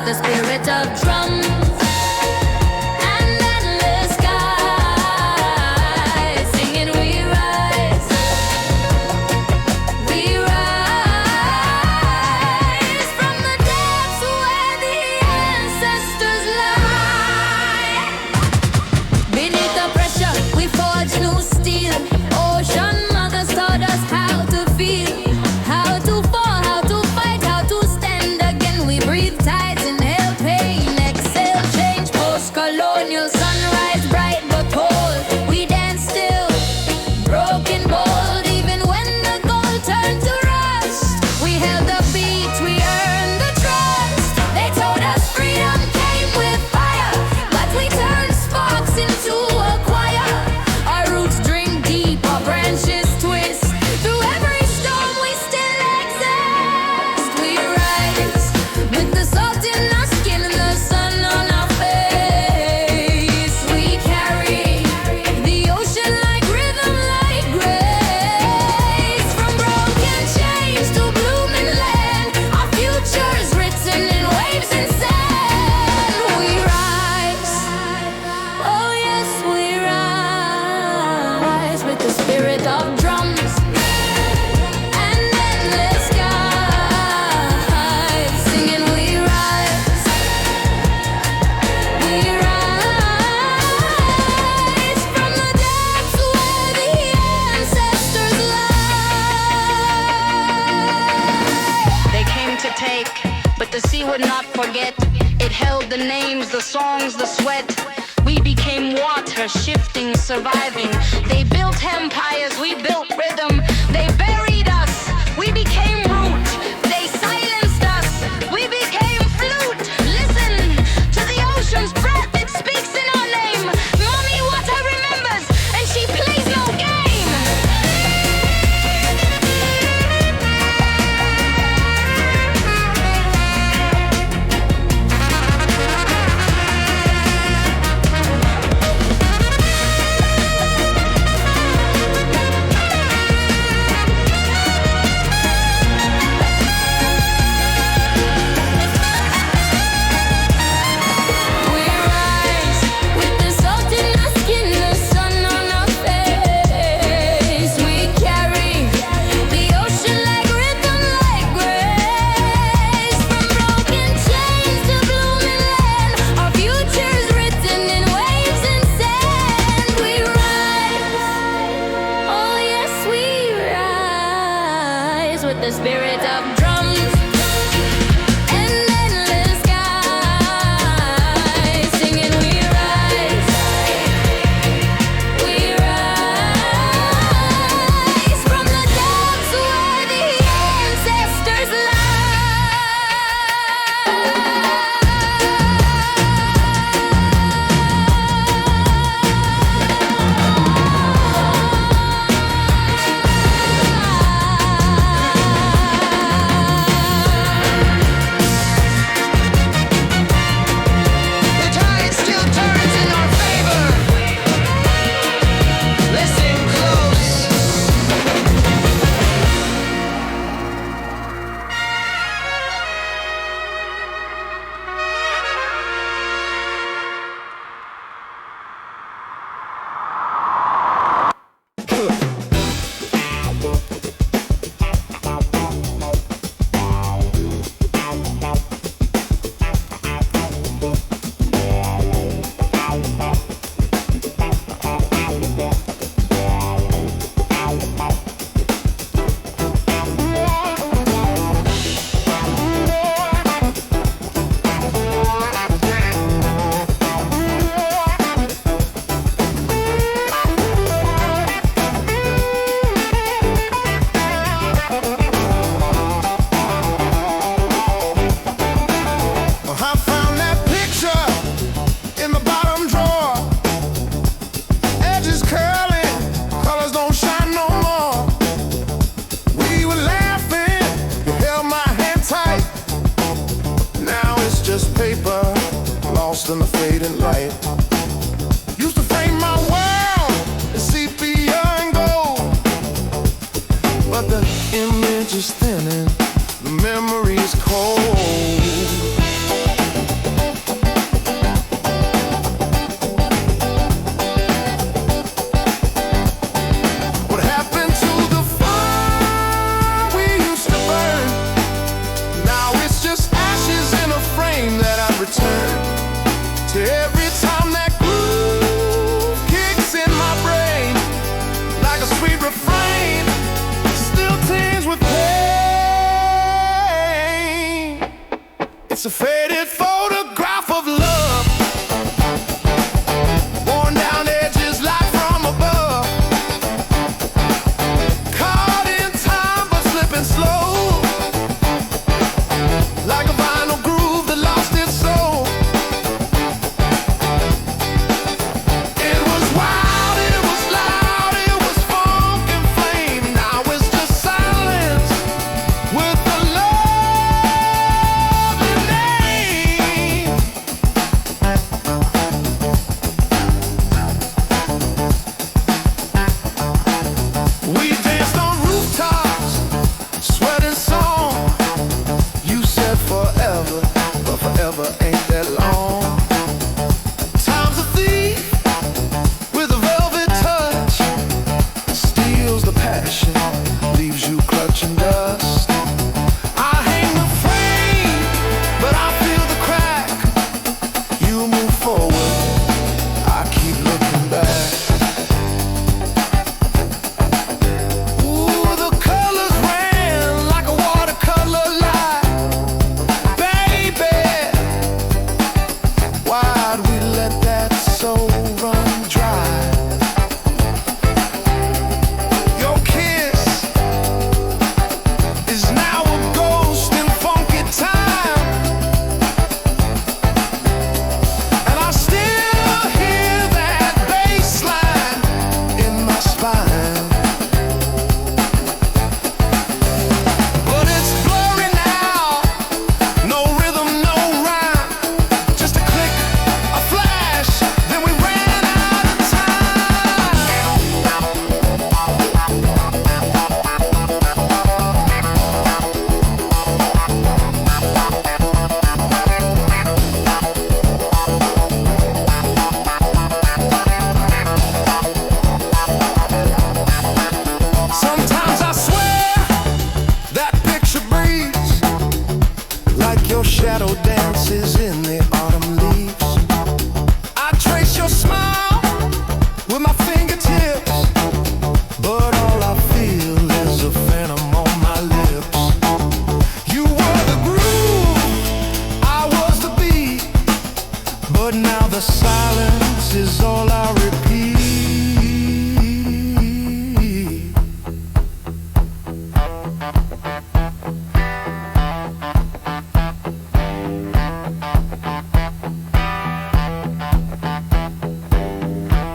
the spirit of drums. The songs, the sweat, we became water, shifting, surviving. They built empires, we built rhythm. They buried us, we became root. They silenced us, we became flute. Listen to the ocean's breath, it speaks in our name. Mommy water remembers, and she plays no game. lost in the fading light. Used to frame my world in sepia and gold, but the image is thinning, the memory is cold. a faded photograph of love, worn down edges like from above, caught in time but slipping slow, like a vinyl groove that lost its soul. It was wild, it was loud, it was funk and flame. Now it's just silence with the lovely name. We danced on rooftops, sweating song. You said forever, but forever ain't that long. Time's a thief with a velvet touch, steals the passion, leaves you clutching dust. I hang the frame, but I feel the crack. You move forward, I keep looking back. Ooh, the colors ran like a watercolor line. Baby, why'd we let that soul run dry? Your kiss is now a ghost in funky time, and I still hear that bass line in my spine. But it's blurry now, no rhythm, no rhyme, just a click, a flash, then we ran out of time. Sometimes I swear that picture breathes, like your shadow dances in the autumn leaves. I trace your smile with my fingertips, but all I feel is a phantom on my lips. You were the groove, I was the beat, but now the silence is all I repeat.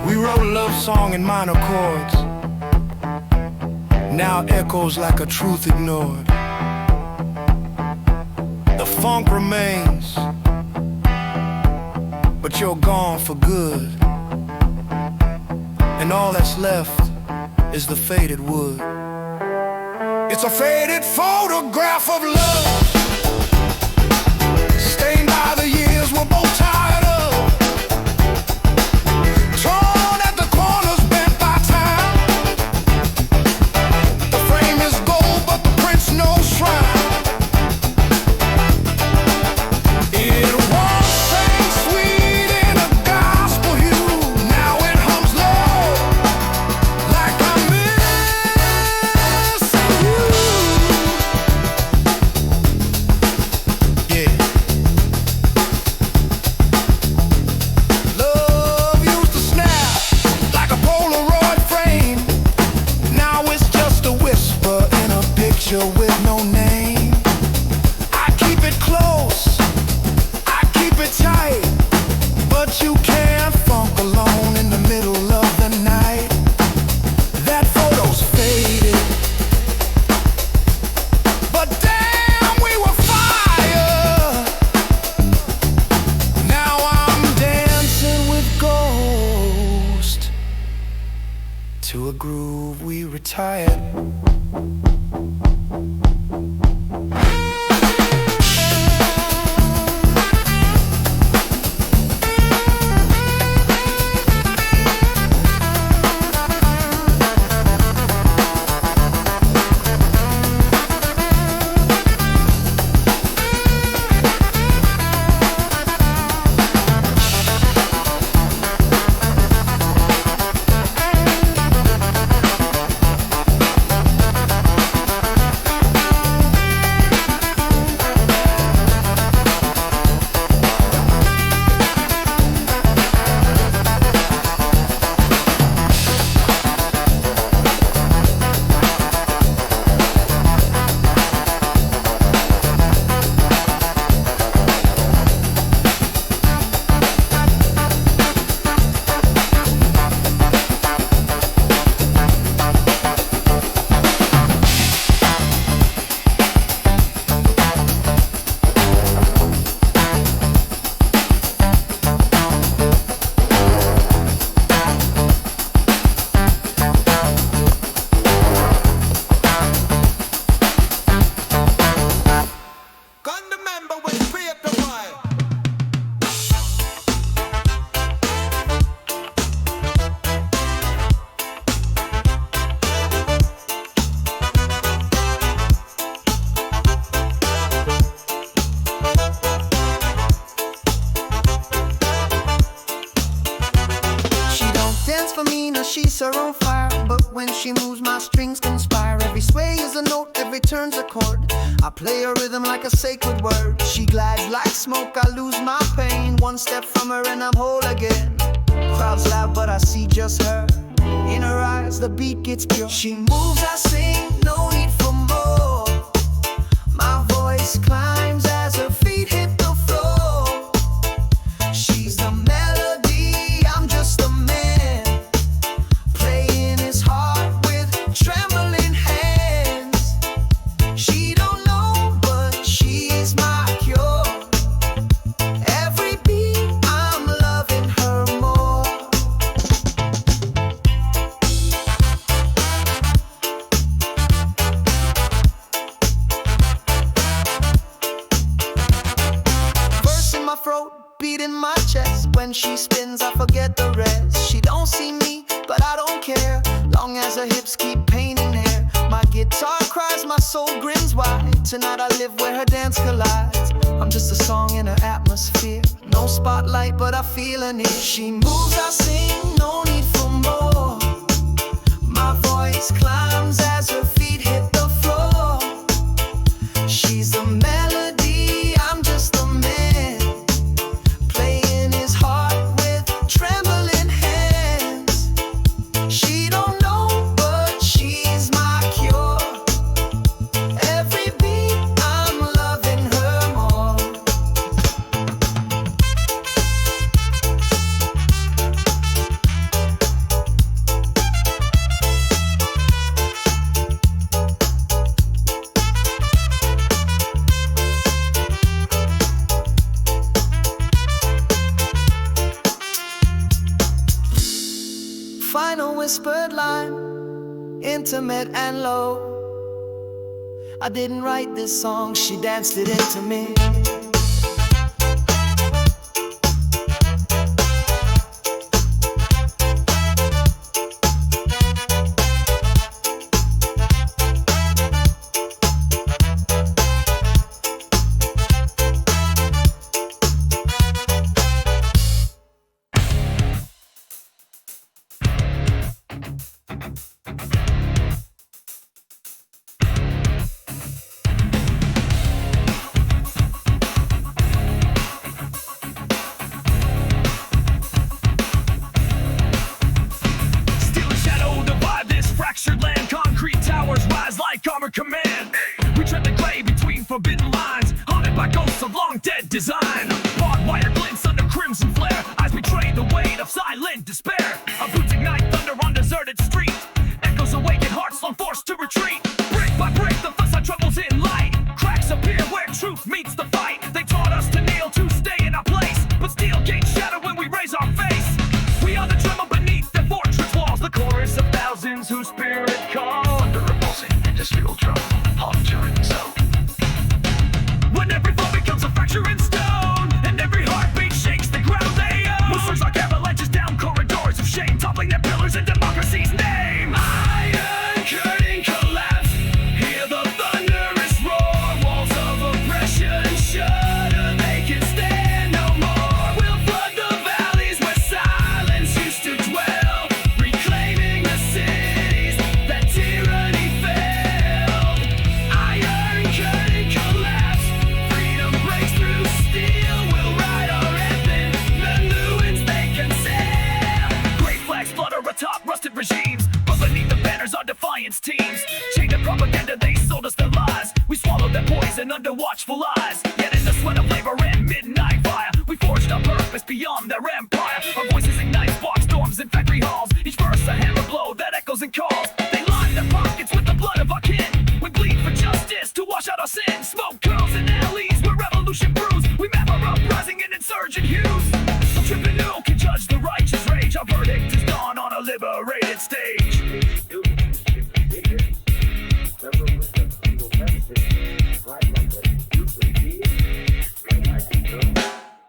We wrote a love song in minor chords, now echoes like a truth ignored. The funk remains, but you're gone for good, and all that's left is the faded wood. It's a faded photograph of love, stained by the years we're both tired of, torn at the corners, bent by time. The frame is gold, but the print's no shrine. It once sang sweet in a gospel hue, now it hums low, like I'm missing you. she's her own fire, but when she moves my strings conspire. Every sway is a note, every turn's a chord. I play a rhythm like a sacred word. She glides like smoke, I lose my pain. One step from her and I'm whole again. Crowd's loud but I see just her. In her eyes the beat gets pure. She moves, I sing, no need for more. My voice climbs as her feet hit the floor. She's the melody, I'm just a man, playing his heart with trembling hands. She don't know, but she's my cure. Every beat, I'm loving her more. Verse in my throat, beat in my chest. When she spins, I forget the rest. She don't see me, but I don't care, long as her hips keep painting hair. My guitar cries, my soul grins wide. Tonight I live where her dance collides. I'm just a song in her atmosphere. No spotlight, but I feel her near. She moves, I sing, no need for more. My voice climbs as her feet hit the floor. She's the melody, I'm just a man, playing his heart with trembling hands. She don't know, but she's my cure. Every beat, I'm loving her more. Final whispered line, intimate and low. I didn't write this song, she danced it into me. Command. We tread the clay between forbidden lines, haunted by ghosts of long dead design. Barbed wire glints under crimson flare, eyes betray the weight of silent despair. Our boots ignite thunder on deserted street, echoes awaken hearts long forced to retreat. Brick by brick the facade trembles in light, cracks appear where truth meets the fight. They taught us to kneel to stay in our place, but steel gates shatter when we raise our face. We are the tremble beneath the fortress walls, the chorus of thousands whose spirit calls. Thunder repulsing into steel drum, haunting so. When every fall becomes a fracture in stone, and every heartbeat shakes the ground they own. Monsters like avalanches down corridors of shame, toppling their pillars in democracy's name. Iron curtain collapse, hear the thunderous roar. Walls of oppression shudder, they can stand no more. We'll flood the valleys where silence used to dwell, reclaiming the cities that tyranny failed. Iron curtain collapse, freedom breaks through steel. We'll ride our anthem, the ruins they can sail. Great flags flutter atop rusted regimes, but beneath the banners are defiance teams. Chained to propaganda, they sold us their lies. We swallowed their poison under watchful eyes. Yet in the sweat of labor and midnight fire, we forged our purpose beyond their empire. Our voices ignite spark storms in factory halls, each verse a hammer blow that echoes and calls. They line their pockets with the blood of our kin. We bleed for justice to wash out our sins. Smoke curls in alleys where revolution brews. We map our uprising in insurgent hues. A tribunal can judge the righteous rage. Our verdict is dawn on a liberated stage.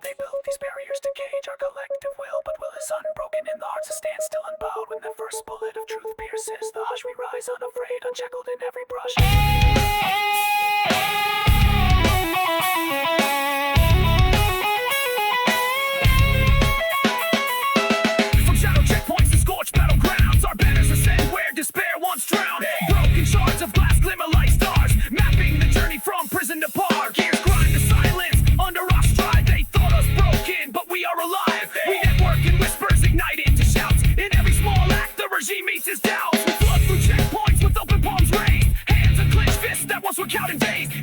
They built these barriers to cage our collective will, but will is unbroken in the hearts that stand still and bowed. When the first bullet of truth pierces the hush, we rise unafraid, unshackled in every brush. From shadow checkpoints to scorched battlegrounds,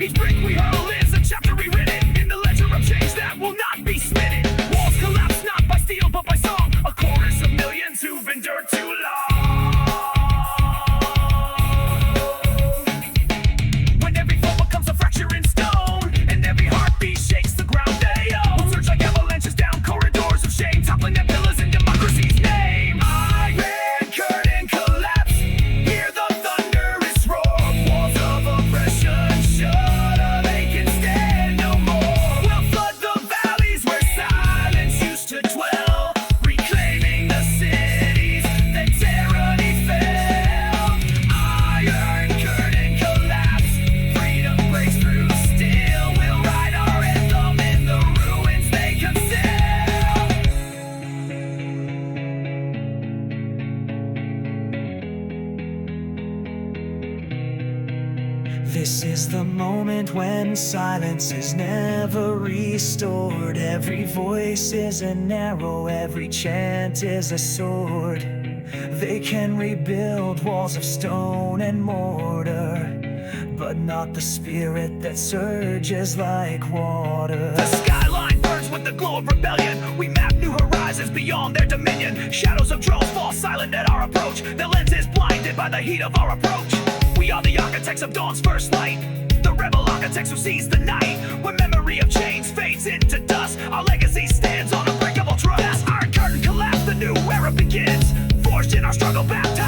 Each brick we hurl is a chapter rewritten in the ledger of change that will not be smitten. Walls collapse not by steel but by song, a chorus of millions who've endured too long. When every foe becomes a fracture in stone, and every heartbeat shakes the ground, we'll surge like avalanches down corridors of shame, toppling their pillars in democracy's name. Iron curtain collapse, hear the thunderous roar. Walls of oppression shudder, they can stand no more. We'll flood the valleys where silence used to dwell, reclaiming the cities that tyranny fell. Iron curtain collapse, freedom breaks through steel. We'll write our anthem in the ruins they conceal. This is the moment when silence is never restored. Every voice is an arrow, every chant is a sword. They can rebuild walls of stone and mortar, but not the spirit that surges like water. The skyline burns with the glow of rebellion. We map new horizons beyond their dominion. Shadows of drones fall silent at our approach. Their lens is blinded by the heat of our approach. We are the architects of dawn's first light, the rebel architects who seize the night. When memory of chains fades into dust, our legacy stands on unbreakable trust. As our curtain collapse, the new era begins, forged in our struggle back to